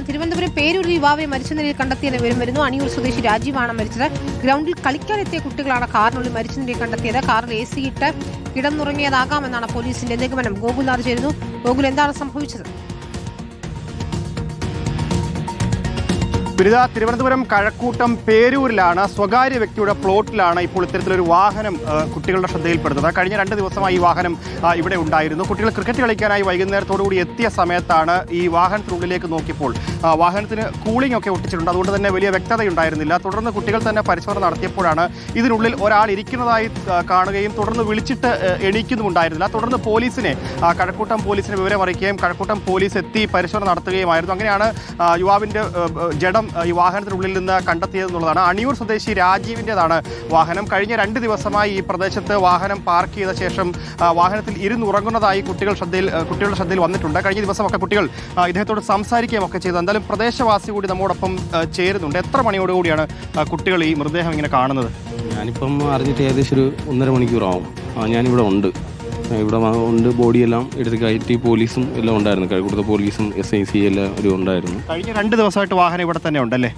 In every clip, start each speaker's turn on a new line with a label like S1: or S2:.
S1: തിരുവനന്തപുരം പേരൂരിൽ യുവാവിനെ മരിച്ച നിലയിൽ കണ്ടെത്തിയെന്ന് വിവരം വരുന്നു. അണിയൂർ സ്വദേശി രാജീവാണ് മരിച്ചത്. ഗ്രൗണ്ടിൽ കളിക്കാനെത്തിയ കുട്ടികളാണ് കാറിനുള്ളിൽ മരിച്ച നിലയിൽ കണ്ടെത്തിയത്. കാറിൽ AC ഇട്ട് കിടന്നുറങ്ങിയതാകാമെന്നാണ് പോലീസിന്റെ നിഗമനം. ഗോകുൽ ചേരുന്നു. ഗോകുൽ, എന്താണ് സംഭവിച്ചത്?
S2: തിരുവനന്തപുരം കഴക്കൂട്ടം പേരൂരിലാണ് സ്വകാര്യ വ്യക്തിയുടെ പ്ലോട്ടിലാണ് ഇപ്പോൾ ഇത്തരത്തിലൊരു വാഹനം കുട്ടികളുടെ ശ്രദ്ധയിൽപ്പെടുന്നത്. കഴിഞ്ഞ 2 ദിവസമായി ഈ വാഹനം ഇവിടെ ഉണ്ടായിരുന്നു. കുട്ടികൾ ക്രിക്കറ്റ് കളിക്കാനായി വൈകുന്നേരത്തോടുകൂടി എത്തിയ സമയത്താണ് ഈ വാഹനത്തിനുള്ളിലേക്ക് നോക്കിയപ്പോൾ വാഹനത്തിന് കൂളിംഗ് ഒക്കെ ഒട്ടിച്ചിട്ടുണ്ട്. അതുകൊണ്ട് തന്നെ വലിയ വ്യക്തതയുണ്ടായിരുന്നില്ല. തുടർന്ന് കുട്ടികൾ തന്നെ പരിശോധന നടത്തിയപ്പോഴാണ് ഇതിനുള്ളിൽ ഒരാൾ ഇരിക്കുന്നതായി കാണുകയും തുടർന്ന് വിളിച്ചിട്ട് എണീക്കുന്നുമുണ്ടായിരുന്നില്ല. തുടർന്ന് കഴക്കൂട്ടം പോലീസിനെ വിവരം അറിയിക്കുകയും കഴക്കൂട്ടം പോലീസ് എത്തി പരിശോധന നടത്തുകയുമായിരുന്നു. അങ്ങനെയാണ് യുവാവിൻ്റെ ജഡം ഈ വാഹനത്തിനുള്ളിൽ നിന്ന് കണ്ടെത്തിയതെന്നുള്ളതാണ്. അണിയൂർ സ്വദേശി രാജീവിൻ്റെതാണ് വാഹനം. കഴിഞ്ഞ 2 ദിവസമായി ഈ പ്രദേശത്ത് വാഹനം പാർക്ക് ചെയ്ത ശേഷം വാഹനത്തിൽ ഇരുന്നുറങ്ങുന്നതായി കുട്ടികളുടെ ശ്രദ്ധയിൽ വന്നിട്ടുണ്ട്. കഴിഞ്ഞ ദിവസമൊക്കെ കുട്ടികൾ ഇദ്ദേഹത്തോട് സംസാരിക്കുകയും ഒക്കെ ചെയ്തു. എന്തായാലും പ്രദേശവാസി കൂടി നമ്മോടൊപ്പം ചേരുന്നുണ്ട്. എത്ര മണിയോടുകൂടിയാണ് കുട്ടികൾ ഈ മൃതദേഹം ഇങ്ങനെ കാണുന്നത്?
S3: ഞാനിപ്പം അറിഞ്ഞിട്ട് ഏകദേശം ഒരു 1.5 മണിക്കൂറാവും. ഞാനിവിടെ ഉണ്ട്. ഇവിടെ ഉണ്ട്. ബോഡിയെല്ലാം എടുത്ത് കയറ്റി പോലീസും എല്ലാം ഉണ്ടായിരുന്നു. കഴക്കൂട്ടത്തെ പോലീസും SIC എല്ലാം ഉണ്ടായിരുന്നു.
S2: കഴിഞ്ഞ 2 ദിവസമായിട്ട് വാഹനം ഇവിടെ തന്നെ ഉണ്ടല്ലേ?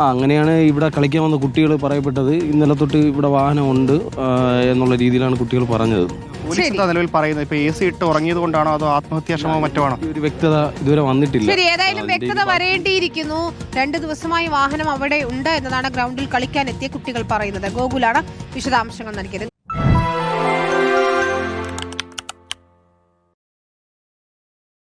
S3: അങ്ങനെയാണ് ഇവിടെ കളിക്കാൻ വന്ന കുട്ടികൾ പറയപ്പെട്ടത്. ഇന്നലെ തൊട്ട് ഇവിടെ വാഹനം ഉണ്ട് എന്നുള്ള രീതിയിലാണ് കുട്ടികൾ പറഞ്ഞത്.
S2: നിലവിൽ പറയുന്നത് ഇപ്പൊ AC ഇട്ട് ഉറങ്ങിയത് കൊണ്ടാണോ അതോ ആത്മഹത്യാശ്രമോ മറ്റോ ആണോ?
S3: ഒരു വ്യക്തത ഇതുവരെ വന്നിട്ടില്ല.
S1: ശരി, ഏതായാലും വ്യക്തത വരേണ്ടിയിരിക്കുന്നു. 2 ദിവസമായി വാഹനം അവിടെ ഉണ്ട് എന്നതാണ് ഗ്രൗണ്ടിൽ കളിക്കാൻ എത്തിയ കുട്ടികൾ പറയുന്നത്. ഗോകുലാണ് വിശദാംശങ്ങൾ നൽകിയത്.